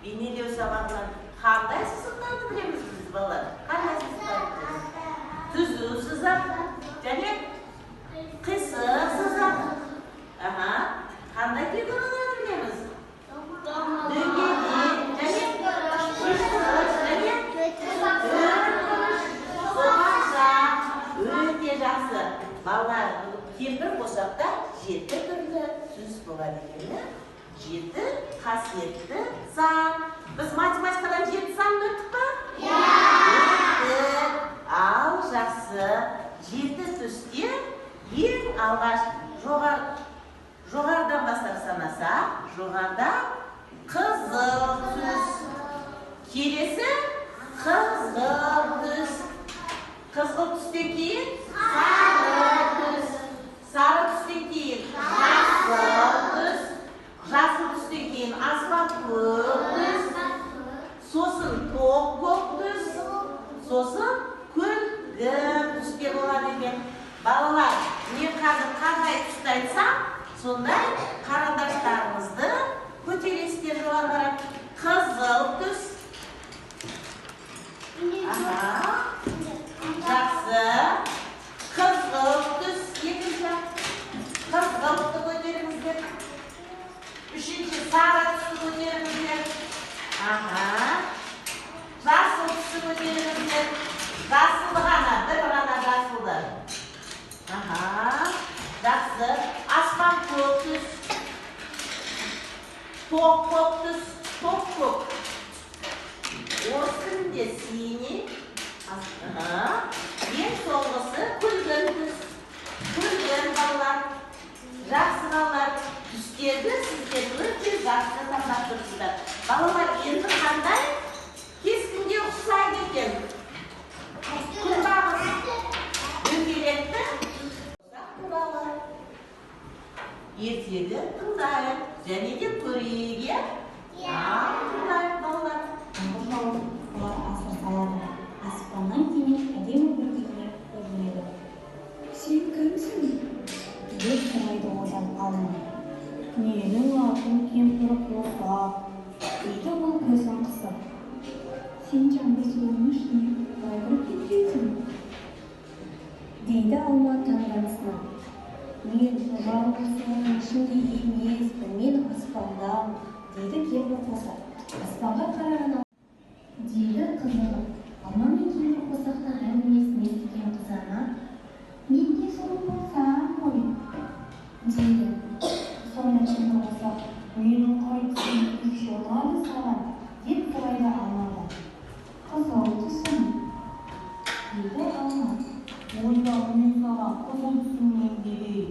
бейнелеу сабағынан қандай сызықтарды білеміз біз балалар? Қандай сызықтарды білеміз? Түзу сызық және қисық сызық. Қандай фигураларды білеміз? Дөңгелек және үшбұрыш және өте жақсы. Балалар, кемпір қосақта 7 түрлі сөз болады екен. 7 қасиетті сан. Біз математикадан 7 санды өттік па? Өттік. Ал жақсы. 7 түсте ең алғаш жоғарыдан бастап санаса, жоғарыда қызыл түс. Келесі қызғылт түс. Қызғылт түстен кейін сары түс. Сары түстен кейін жасыл түс. Жасыл түстен кейін аспан көк түс. Сосын тоқ көк түс. Сосын күлгін түсте болады екен. Балалар, мен қазір қандай түсті айтсам, сондай қарандаштарыңызды көтересіздер жоғары қарап. Қызыл түс. Жақсы. Қызғылт түс. Екінші. Қызғылтты көтеріңіздер. Үшінші сары түсті көтеріңіздер. Жасыл түсті көтеріңіздер. Жасылды ғана, бір ғана жасылды. Жақсы. Аспан көк түс. Тоқ көк түс. Тоқ көк. Орыс тілінде синий. Ең соңғысы күлгін түс. Күлгін балалар. Жақсы балалар. Түстерді сіздер өте жақсы таңдап тұрсыздар. Балалар, енді қандай кескінге ұқсайды екен? Күнбағыс дөңгелекті туралы ертегі тыңдайық және де көрейік. Тыңдайық балалар. Олар асыр салады. Аспаннан демек әдемі бір дүние көрінеді. Сен кімсің? Деп сұрайды одан алма. Менің атым кемпір қосақ, дейді ол көзін қысып. Сен жаңбыр суының ішіне байғырып кеткенсің, дейді алма таңданысынан. Мен жаңбыр суының ішінде емеспін, мен аспандан, дейді кемпір қосақ. Аспанға қараған дейді қызығы. Алма мен кемпір қосақтың әңгімесін естіген қызана, мен де сол болсам ғой, дейді. Сонда кемпір қосақ, менің қайтсам күйші ұнады саған, деп сұрайды алмадан. Қызыл түсім, дейді алма. Ойда мен саған қызыл түсіммен берейін,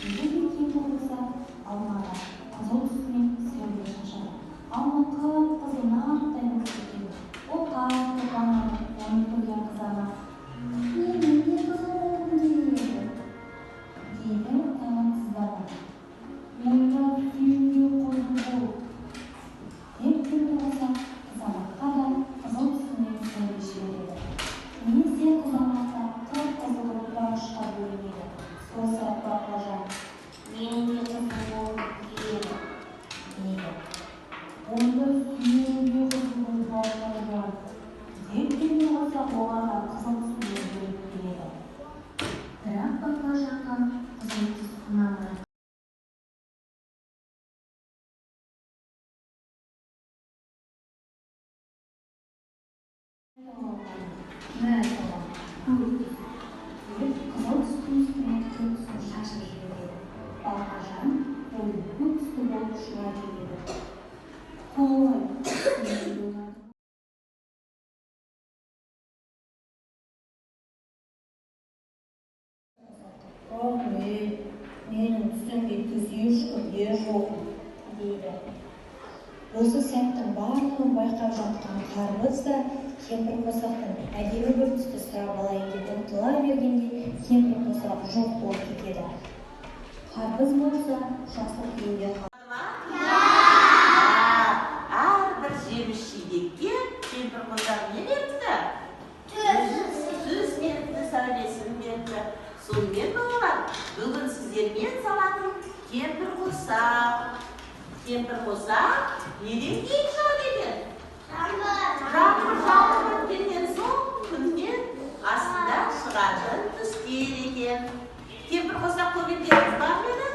дейді кемпір қосақ алмаға. Қызыл түсімен сәуле шашады. Алма қып-қызыл нарттай болып кетеді. Ол қатты қуанады, оны көрген қызана. Мен не қызыл болғым келеді, дейді таңсыздана. Ойда сүйінде қозы бол, деп кемпір қосақ қызанаққа да қызыл түсімен сәуле жібереді. Немесе қызанақта қып-қызыл бұрышқа бөлінеді. Сол сәт баклажан, мен не қызыл болғым келеді, дейді. Онда сүйінде қызыл баклажан, деп кемпір қосақ оған қызыл түсімен бөліп береді. Бірақ баклажанға қызыл түс ұнамайды. Мәселен, көк түс, деп қызыл түстің үстіне көк түсін шашып жібереді. Баклажан көк түсті болып шыға келеді. Қой, менің түсімде түс ешкімде жоқ, дейді. Осы сәттің барлығын байқап жатқан қарбыз да кемпір қосақтың әдемі бір түсті сұрап алайын деп ұмтыла бергенде кемпір қосақ жоқ болып кетеді. Қарбыз болса жасыл күйінде Әрбір жеміс жидекке кемпір қосақ не беріпті? Сөз беріпті, сәулесін беріпті. Сонымен балалар, бүгін сіздермен салатын кемпір қосақ. Кемпір қосақ неден кейін шығады екен? Жаңбыр жауып өткеннен соң күннен астында шығатын түстер екен. Кемпір қосақ көргендеріңіз бар ма еді?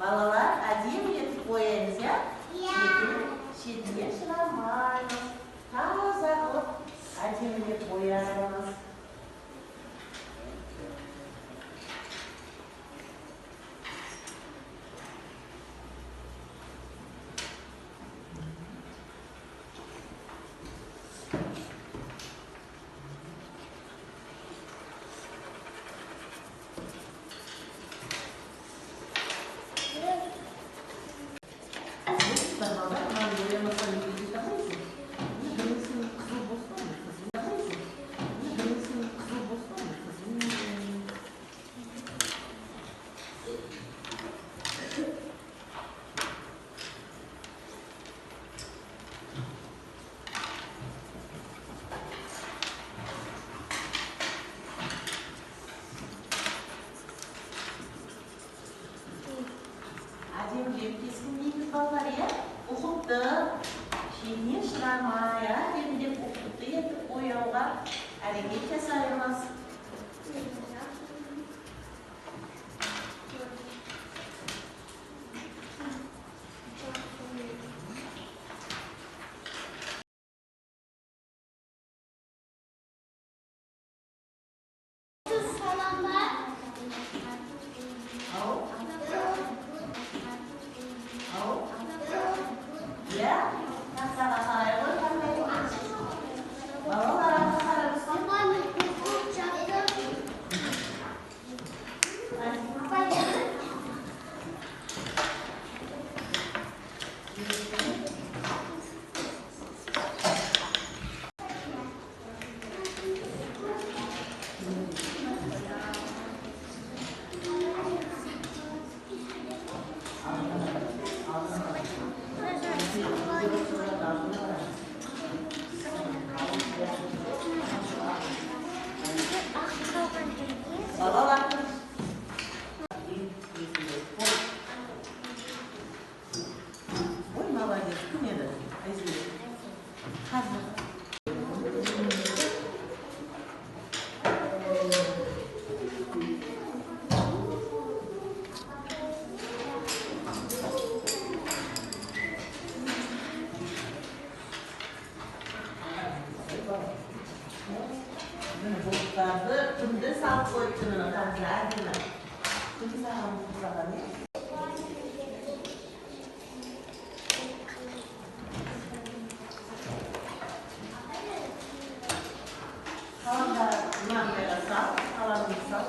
Балалар, әдемі етіп бояймыз, я? Шетіне шығармаймыз. Таза қылып әдемілеп бояймыз. Әдемілеп кескіндейміз балалар, я? Ұқыпты, шетінен шығармай, әдемілеп ұқыпты етіп бояуға әрекет жасаймыз. Балалар. Ой, молодец, кім еді? Айзере. Қазір. Бұлттарды күнді салып қойып тұрмын, қазір әдемі. Күнді саған не? Қаламдар мынандайға сал, қаламды сал.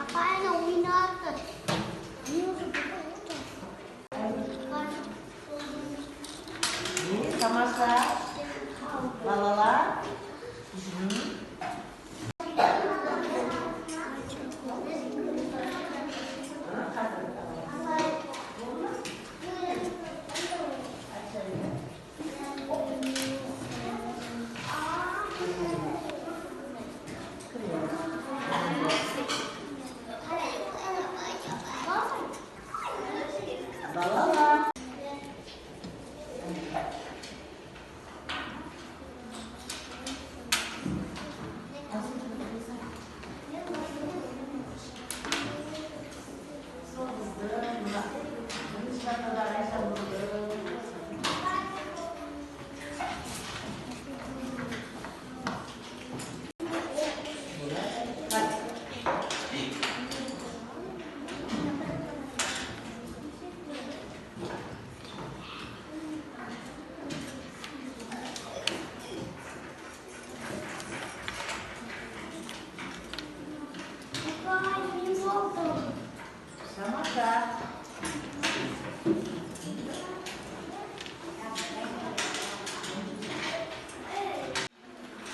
Апайна ойнатты. Тамаша, балалар. Балалар. тамаша.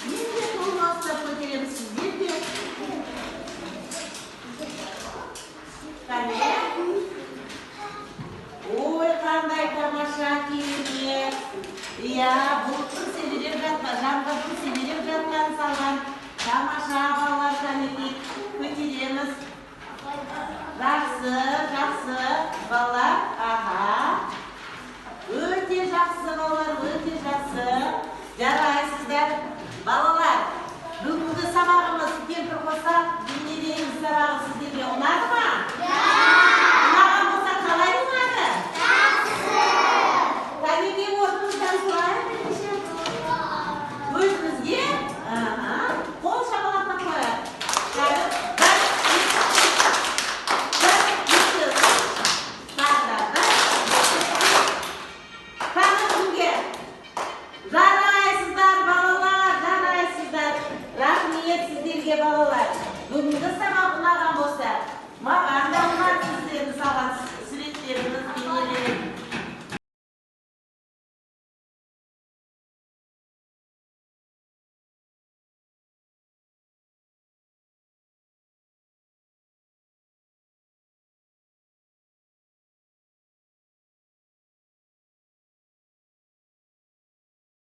Енді болмаста көтереміз сіздерге. Қане? Ой, қандай тамаша керемет. Иә, бұлттың себелеп жатқан, жаңғыртың себелеп жатқан салған тамаша балалар, кәнекей көтереміз. Жақсы, жақсы балалар. Аға. Өте жақсы балалар, өте жақсы. Жарайсыздар. Балалар, бүгінгі сабағымыз кемпір қосақ дүниедегі сабағы сіздерге ұнады ма?